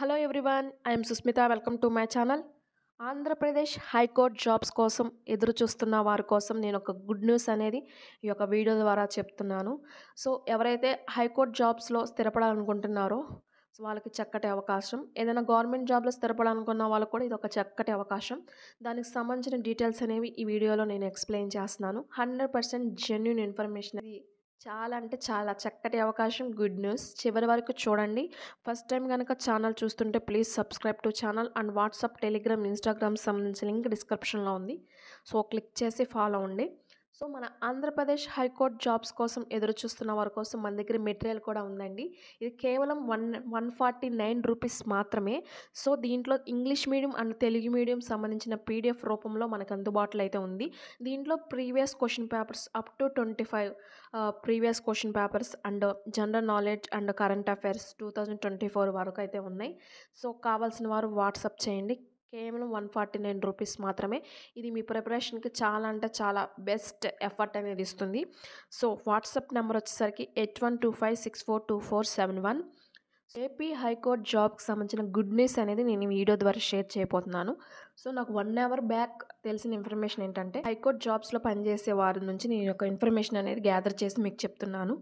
Hello everyone, I'm Susmita. Welcome to my channel. Andhra Pradesh high court jobs కోసం ఎదురు చూస్తున్న వారి కోసం నేను ఒక గుడ్ న్యూస్ అనేది ఈ యొక్క వీడియో ద్వారా చెప్తున్నాను. సో ఎవరైతే హైకోర్టు జాబ్స్లో స్థిరపడాలనుకుంటున్నారో సో వాళ్ళకి చక్కటి అవకాశం. ఏదైనా గవర్నమెంట్ జాబ్లో స్థిరపడాలనుకున్న వాళ్ళకు కూడా ఇది ఒక చక్కటి అవకాశం. దానికి సంబంధించిన డీటెయిల్స్ అనేవి ఈ వీడియోలో నేను ఎక్స్ప్లెయిన్ చేస్తున్నాను. 100% జెన్యూన్ ఇన్ఫర్మేషన్. ఇది చాలా అంటే చాలా చక్కటి అవకాశం. Good news. చివరి వరకు చూడండి. ఫస్ట్ టైం కనుక ఛానల్ చూస్తుంటే please subscribe to channel. And WhatsApp, Telegram, Instagram సంబంధించిన లింక్ డిస్క్రిప్షన్లో ఉంది. సో క్లిక్ చేసి ఫాలో అవ్వండి. సో మన ఆంధ్రప్రదేశ్ హైకోర్టు జాబ్స్ కోసం ఎదురు చూస్తున్న వారి కోసం మన దగ్గర మెటీరియల్ కూడా ఉందండి. ఇది కేవలం 149 రూపీస్ మాత్రమే. సో దీంట్లో English medium and Telugu medium సంబంధించిన పీడిఎఫ్ రూపంలో మనకు అందుబాటులో అయితే ఉంది. దీంట్లో previous question papers up to 25 previous question papers and general knowledge and current affairs 2024 వరకు అయితే ఉన్నాయి. సో కావాల్సిన వారు వాట్సాప్ చేయండి. కేవలం 149 రూపీస్ మాత్రమే. ఇది మీ ప్రిపరేషన్కి చాలా అంటే చాలా బెస్ట్ ఎఫర్ట్ అనేది ఇస్తుంది. సో వాట్సాప్ నెంబర్ వచ్చేసరికి 8125642471. ఏపీ హైకోర్టు జాబ్కి సంబంధించిన గుడ్ న్యూస్ అనేది నేను ఈ వీడియో ద్వారా షేర్ చేయబోతున్నాను. సో నాకు 1 అవర్ బ్యాక్ తెలిసిన ఇన్ఫర్మేషన్ ఏంటంటే హైకోర్టు జాబ్స్లో పనిచేసే వారి నుంచి నేను ఒక ఇన్ఫర్మేషన్ అనేది గ్యాదర్ చేసి మీకు చెప్తున్నాను.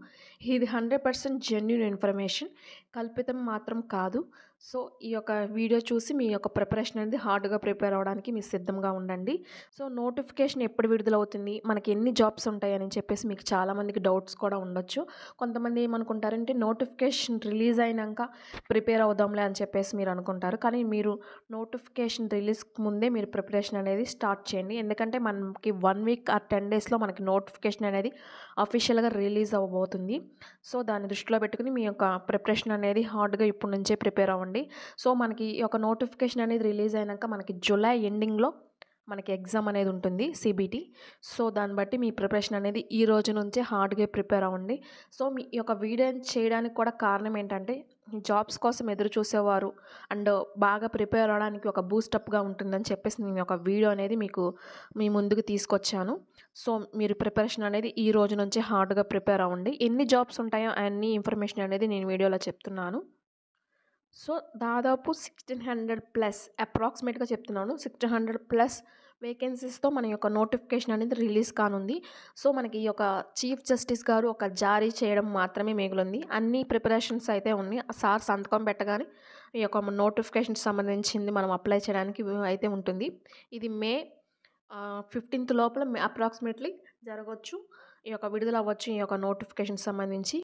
ఇది 100% జెన్యూన్ ఇన్ఫర్మేషన్, కల్పితం మాత్రం కాదు. సో ఈ యొక్క వీడియో చూసి మీ యొక్క ప్రిపరేషన్ అనేది హార్డ్గా ప్రిపేర్ అవ్వడానికి మీరు సిద్ధంగా ఉండండి. సో నోటిఫికేషన్ ఎప్పుడు విడుదలవుతుంది, మనకి ఎన్ని జాబ్స్ ఉంటాయని చెప్పేసి మీకు చాలామందికి డౌట్స్ కూడా ఉండొచ్చు. కొంతమంది ఏమనుకుంటారంటే నోటిఫికేషన్ రిలీజ్ అయినాక ప్రిపేర్ అవుదాంలే అని చెప్పేసి మీరు అనుకుంటారు. కానీ మీరు నోటిఫికేషన్ రిలీజ్కి ముందే మీరు ప్రిపరేషన్ అనేది స్టార్ట్ చేయండి. ఎందుకంటే మనకి 1 వీక్ ఆర్ 10 డేస్లో మనకి నోటిఫికేషన్ అనేది అఫీషియల్గా రిలీజ్ అవ్వబోతుంది. సో దాన్ని దృష్టిలో పెట్టుకుని మీ యొక్క ప్రిపరేషన్ అనేది హార్డ్గా ఇప్పటి నుంచే ప్రిపేర్ అవ్వండి. సో మనకి ఈ యొక్క నోటిఫికేషన్ అనేది రిలీజ్ అయినాక మనకి జూలై ఎండింగ్లో మనకి ఎగ్జామ్ అనేది ఉంటుంది, సిబిటి. సో దాన్ని బట్టి మీ ప్రిపరేషన్ అనేది ఈ రోజు నుంచే హార్డ్గా ప్రిపేర్ అవ్వండి. సో మీ యొక్క వీడియో చేయడానికి కూడా కారణం ఏంటంటే జాబ్స్ కోసం ఎదురు చూసేవారు అండ్ బాగా ప్రిపేర్ అవ్వడానికి ఒక బూస్టప్గా ఉంటుందని చెప్పేసి నేను ఒక వీడియో అనేది మీకు మీ ముందుకు తీసుకొచ్చాను. సో మీరు ప్రిపరేషన్ అనేది ఈ రోజు నుంచే హార్డ్గా ప్రిపేర్ అవ్వండి. ఎన్ని జాబ్స్ ఉంటాయో అన్ని ఇన్ఫర్మేషన్ అనేది నేను వీడియోలో చెప్తున్నాను. సో దాదాపు 1600+ అప్రాక్సిమేట్గా చెప్తున్నాను. 1600+ వేకెన్సీస్తో మన యొక్క నోటిఫికేషన్ అనేది రిలీజ్ కానుంది. సో మనకి ఈ యొక్క చీఫ్ జస్టిస్ గారు ఒక జారీ చేయడం మాత్రమే మిగిలింది. అన్ని ప్రిపరేషన్స్ అయితే ఉన్నాయి. సార్ సంతకం పెట్టగానే ఈ యొక్క నోటిఫికేషన్ సంబంధించింది మనం అప్లై చేయడానికి అయితే ఉంటుంది. ఇది మే 15th లోపల అప్రాక్సిమేట్లీ జరగవచ్చు, ఈ యొక్క విడుదల అవ్వచ్చు ఈ యొక్క నోటిఫికేషన్ సంబంధించి.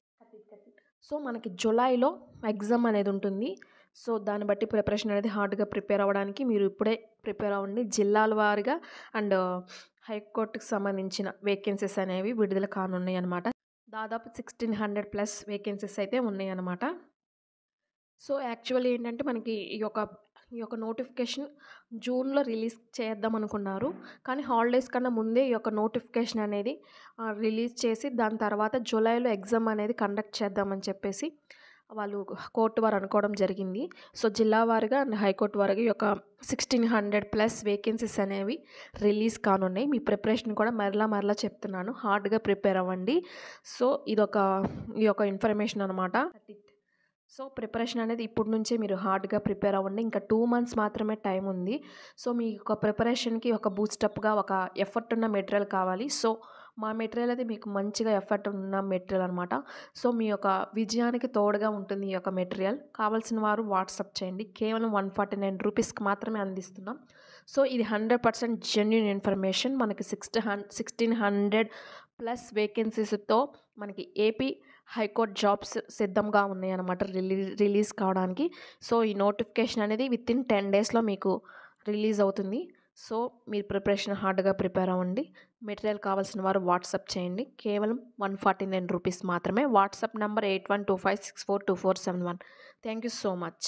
సో మనకి జూలైలో ఎగ్జామ్ అనేది ఉంటుంది. సో దాన్ని బట్టి ప్రిపరేషన్ అనేది హార్డ్గా ప్రిపేర్ అవ్వడానికి మీరు ఇప్పుడే ప్రిపేర్ అవ్వండి. జిల్లాల వారీగా అండ్ హైకోర్టుకి సంబంధించిన వేకెన్సీస్ అనేవి విడుదల కానున్నాయి అన్నమాట. దాదాపు 1600+ వేకెన్సీస్ అయితే ఉన్నాయి అన్నమాట. సో యాక్చువల్లీ ఏంటంటే మనకి ఈ యొక్క నోటిఫికేషన్ జూన్లో రిలీజ్ చేద్దాం అనుకున్నారు. కానీ హాలిడేస్ కన్నా ముందే ఈ యొక్క నోటిఫికేషన్ అనేది రిలీజ్ చేసి దాని తర్వాత జూలైలో ఎగ్జామ్ అనేది కండక్ట్ చేద్దామని చెప్పేసి వాళ్ళు కోర్టు వారు అనుకోవడం జరిగింది. సో జిల్లా వారీగా అండ్ హైకోర్టు వారీగా ఈ యొక్క 1600+ వేకెన్సీస్ అనేవి రిలీజ్ కానున్నాయి. మీ ప్రిపరేషన్ కూడా మరలా చెప్తున్నాను, హార్డ్గా ప్రిపేర్ అవ్వండి. సో ఈ యొక్క ఇన్ఫర్మేషన్ అనమాట. సో ప్రిపరేషన్ అనేది ఇప్పటి నుంచే మీరు హార్డ్గా ప్రిపేర్ అవ్వండి. ఇంకా 2 మంత్స్ మాత్రమే టైం ఉంది. సో మీ యొక్క ప్రిపరేషన్కి ఒక బూస్టప్గా ఒక ఎఫర్ట్ ఉన్న మెటీరియల్ కావాలి. సో మా మెటీరియల్ అయితే మీకు మంచిగా ఎఫర్ట్ ఉన్న మెటీరియల్ అనమాట. సో మీ యొక్క విజయానికి తోడుగా ఉంటుంది ఈ యొక్క మెటీరియల్. కావాల్సిన వారు వాట్సాప్ చేయండి. కేవలం 149 రూపీస్కి మాత్రమే అందిస్తున్నాం. సో ఇది 100% జెన్యూన్ ఇన్ఫర్మేషన్. మనకి 1600+ వేకెన్సీస్తో మనకి ఏపీ హైకోర్టు జాబ్స్ సిద్ధంగా ఉన్నాయి అన్నమాట రిలీజ్ కావడానికి. సో ఈ నోటిఫికేషన్ అనేది వితిన్ 10 డేస్లో మీకు రిలీజ్ అవుతుంది. సో మీరు ప్రిపరేషన్ హార్డ్గా ప్రిపేర్ అవ్వండి. మెటీరియల్ కావాల్సిన వారు వాట్సాప్ చేయండి. కేవలం 149 రూపీస్ మాత్రమే. WhatsApp number 8125642471. Thank you so much.